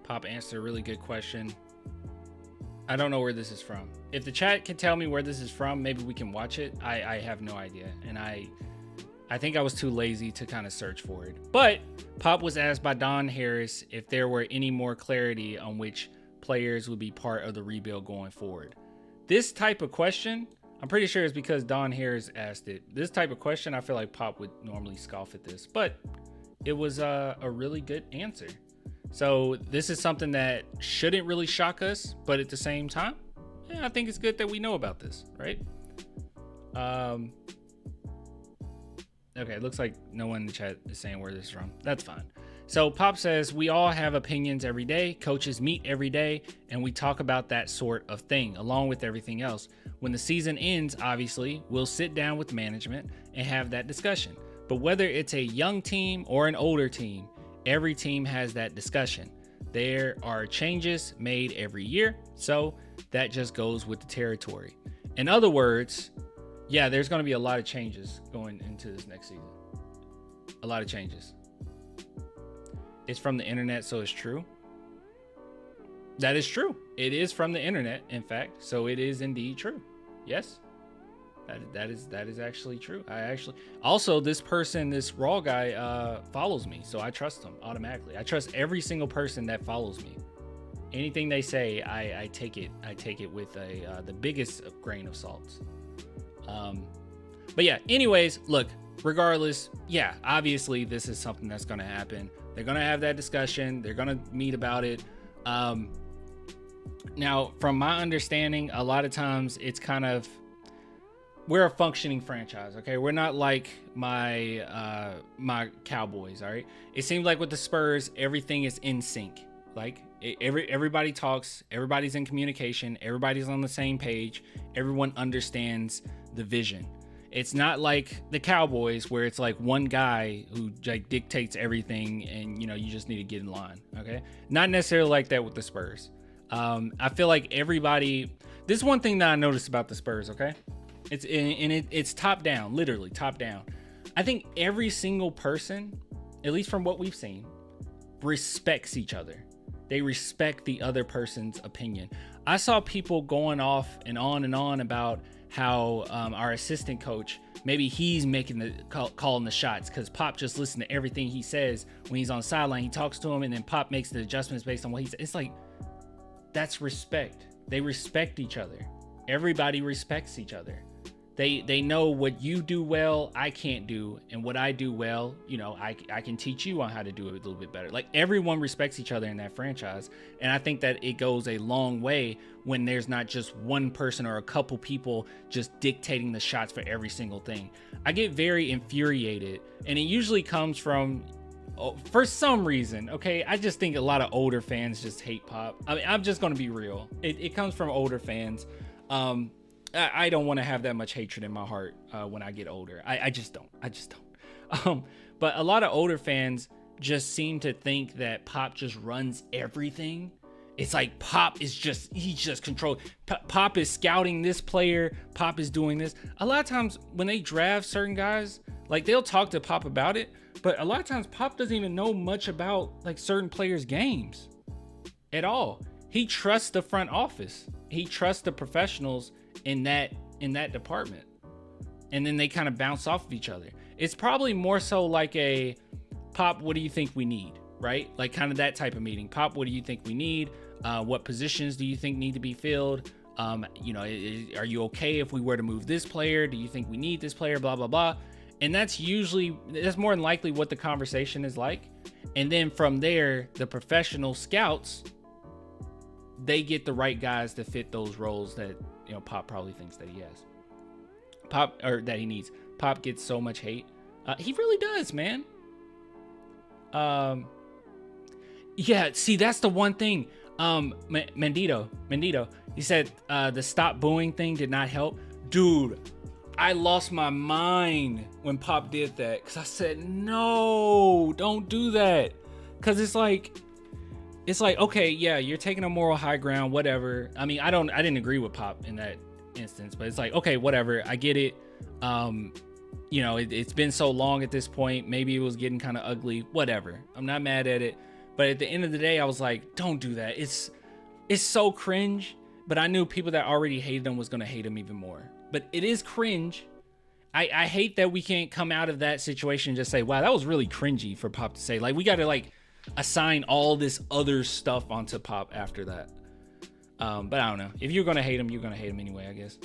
Pop answered a really good question. I don't know where this is from. If the chat can tell me where this is from, maybe we can watch it. I have no idea. And I think I was too lazy to kind of search for it. But Pop was asked by Don Harris if there were any more clarity on which players would be part of the rebuild going forward. This type of question, I'm pretty sure it's because Don Harris asked it. This type of question, I feel like Pop would normally scoff at this, but it was a really good answer. So this is something that shouldn't really shock us, but at the same time, I think it's good that we know about this, right? Okay, it looks like no one in the chat is saying where this is from. That's fine. So Pop says, we all have opinions every day. Coaches meet every day, and we talk about that sort of thing, along with everything else. When the season ends, obviously, we'll sit down with management and have that discussion. But whether it's a young team or an older team, every team has that discussion. There are changes made every year, so that just goes with the territory. In other words, yeah, there's going to be a lot of changes going into this next season. A lot of changes. It's from the internet, so it's true. That is true. It is from the internet, in fact, so it is indeed true. Yes. That is actually true. Also, this person, this Raw guy, follows me, so I trust him automatically. I trust every single person that follows me. Anything they say, I take it with the biggest grain of salt. But yeah, anyways, look, regardless, yeah, obviously this is something that's going to happen. They're going to have that discussion. They're going to meet about it. Now, from my understanding, a lot of times it's kind of, we're a functioning franchise, okay? We're not like my Cowboys, all right? It seems like with the Spurs, everything is in sync. Like everybody talks, everybody's in communication, everybody's on the same page, everyone understands the vision. It's not like the Cowboys where it's like one guy who like dictates everything and you just need to get in line, okay? Not necessarily like that with the Spurs. I feel like everybody, this is one thing that I noticed about the Spurs, okay? It's top down, literally top down. I think every single person, at least from what we've seen, respects each other. They respect the other person's opinion. I saw people going off and on about how our assistant coach, maybe he's making calling the shots because Pop just listened to everything he says when he's on the sideline. He talks to him and then Pop makes the adjustments based on what he says. It's like, that's respect. They respect each other. Everybody respects each other. They know what you do well, I can't do, and what I do well, I can teach you on how to do it a little bit better. Like everyone respects each other in that franchise, and I think that it goes a long way when there's not just one person or a couple people just dictating the shots for every single thing. I get very infuriated, and it usually comes from, for some reason, okay, I just think a lot of older fans just hate Pop. I mean, I'm just gonna be real. It comes from older fans. I don't want to have that much hatred in my heart when I get older. I just don't. But a lot of older fans just seem to think that Pop just runs everything. It's like Pop is he's just controlled. Pop is scouting this player. Pop is doing this. A lot of times when they draft certain guys, like they'll talk to Pop about it, but a lot of times Pop doesn't even know much about like certain players' games at all. He trusts the front office. He trusts the professionals in that department, and then they kind of bounce off of each other. It's probably more so like a Pop, what do you think we need, right? Like kind of that type of meeting. Pop, what do you think we need? What positions do you think need to be filled? Are you okay if we were to move this player? Do you think we need this player? Blah blah blah. And that's more than likely what the conversation is like. And then from there, the professional scouts, they get the right guys to fit those roles that Pop probably thinks that he has. That he needs. Pop gets so much hate. He really does, man. Yeah, see, that's the one thing. Mendito, he said the stop booing thing did not help. Dude, I lost my mind when Pop did that because I said, no, don't do that. Because it's like, okay, yeah, you're taking a moral high ground, whatever. I mean, I didn't agree with Pop in that instance, but it's like, okay, whatever, I get it. It's been so long at this point. Maybe it was getting kind of ugly, whatever. I'm not mad at it. But at the end of the day, I was like, don't do that. It's so cringe. But I knew people that already hated him was going to hate him even more. But it is cringe. I hate that we can't come out of that situation and just say, wow, that was really cringy for Pop to say. Like, we got to, like, assign all this other stuff onto Pop after that. But I don't know. If you're going to hate him, you're going to hate him anyway, I guess.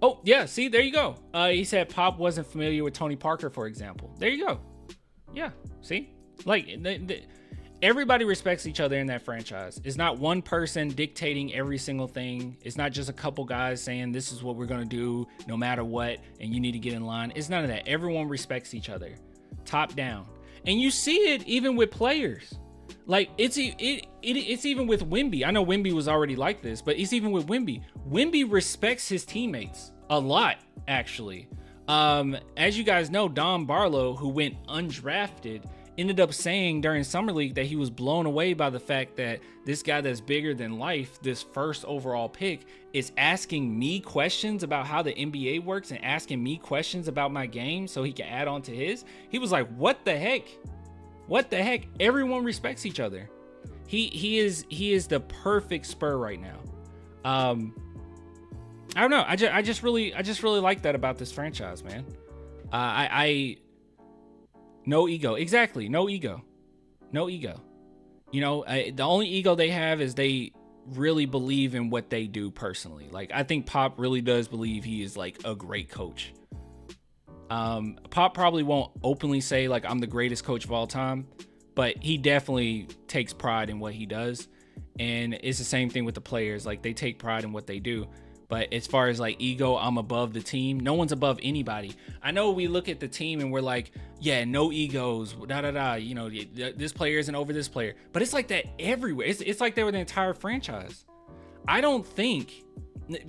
Oh, yeah. See, there you go. He said Pop wasn't familiar with Tony Parker, for example. There you go. Yeah. See? Like, everybody respects each other in that franchise. It's not one person dictating every single thing. It's not just a couple guys saying this is what we're going to do no matter what, and you need to get in line. It's none of that. Everyone respects each other, top down. And you see it even with players. Like, it's even with Wemby. I know Wemby was already like this, but it's even with Wemby. Wemby respects his teammates a lot, actually. As you guys know, Don Barlow, who went undrafted, ended up saying during Summer League that he was blown away by the fact that this guy that's bigger than life, this first overall pick, is asking me questions about how the NBA works and asking me questions about my game so he can add on to his. He was like, what the heck? What the heck? Everyone respects each other. He is the perfect Spur right now. I don't know. I just really like that about this franchise, man. No ego. Exactly. No ego. No ego. You know, the only ego they have is they really believe in what they do personally. Like, I think Pop really does believe he is like a great coach. Pop probably won't openly say like I'm the greatest coach of all time, but he definitely takes pride in what he does. And it's the same thing with the players. Like, they take pride in what they do. But as far as like ego, I'm above the team. No one's above anybody. I know we look at the team and we're like, yeah, no egos, you know, this player isn't over this player. But it's like that everywhere. It's like they were the entire franchise. I don't think,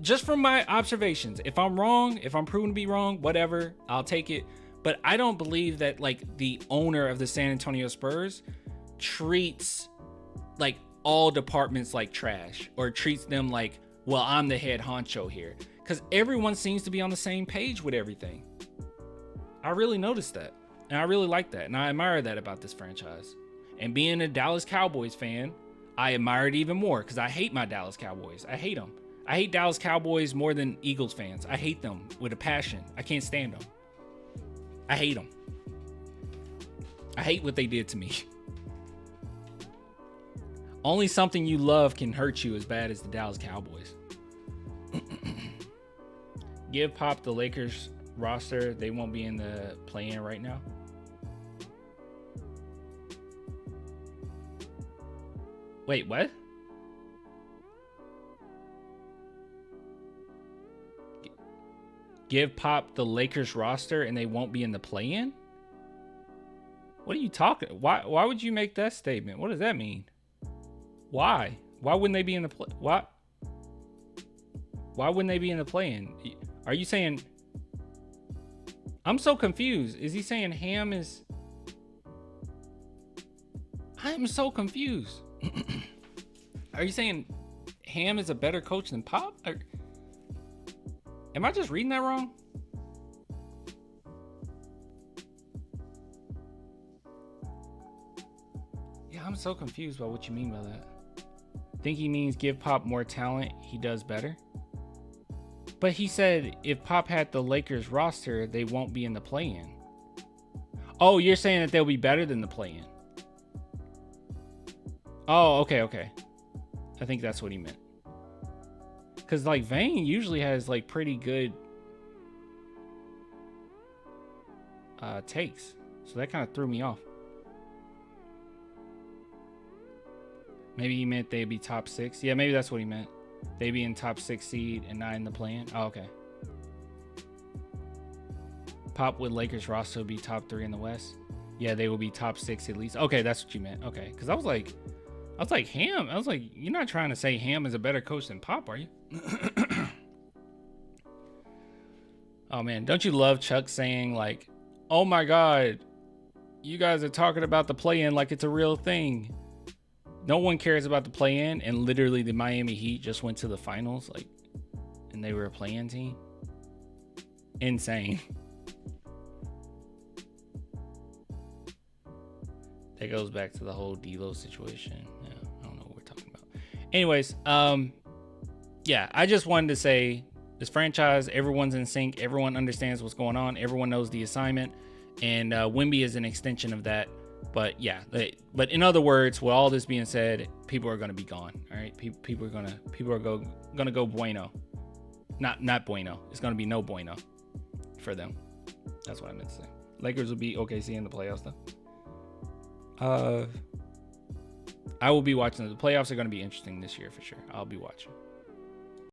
just from my observations, if I'm wrong, if I'm proven to be wrong, whatever, I'll take it. But I don't believe that like the owner of the San Antonio Spurs treats like all departments like trash, or treats them like, well, I'm the head honcho here, because everyone seems to be on the same page with everything. I really noticed that, and I really like that, and I admire that about this franchise. And being a Dallas Cowboys fan, I admire it even more, because I hate my Dallas Cowboys. I hate them. I hate Dallas Cowboys more than Eagles fans. I hate them with a passion. I can't stand them. I hate them. I hate what they did to me. Only something you love can hurt you as bad as the Dallas Cowboys. Give Pop the Lakers roster. They won't be in the play-in right now. Wait, what? Give Pop the Lakers roster and they won't be in the play-in? What are you talking? Why would you make that statement? What does that mean? Why? Why wouldn't they be in the play? Why wouldn't they be in the play-in? Are you saying? I'm so confused. Is he saying Ham is? I'm so confused. Are you saying Ham is a better coach than Pop? Am I just reading that wrong? Yeah, I'm so confused by what you mean by that. Think he means give Pop more talent, he does better? But he said if Pop had the Lakers roster, they won't be in the play-in. Oh, you're saying that they'll be better than the play-in. Oh, okay. I think that's what he meant. Because, like, Vane usually has, like, pretty good takes. So that kind of threw me off. Maybe he meant they'd be top 6. Yeah, maybe that's what he meant. They'd be in top 6 seed and not in the play-in. Oh, okay. Pop with Lakers roster will be top 3 in the West. Yeah, they will be top 6 at least. Okay, that's what you meant. Okay, because I was like Ham. I was like, you're not trying to say Ham is a better coach than Pop, are you? Oh man, don't you love Chuck saying like, "Oh my God, you guys are talking about the play-in like it's a real thing." No one cares about the play-in, and literally the Miami Heat just went to the finals, like, and they were a play-in team. Insane. That goes back to the whole D'Lo situation. Yeah, I don't know what we're talking about. Anyways, yeah, I just wanted to say this franchise, everyone's in sync. Everyone understands what's going on. Everyone knows the assignment, and Wemby is an extension of that. But yeah, but in other words, with all this being said, people are going to be gone. All right, people are gonna go bueno. Not bueno. It's going to be no bueno for them. That's what I meant to say. Lakers will be OKC in the playoffs though. I will be watching. The playoffs are going to be interesting this year for sure. I'll be watching.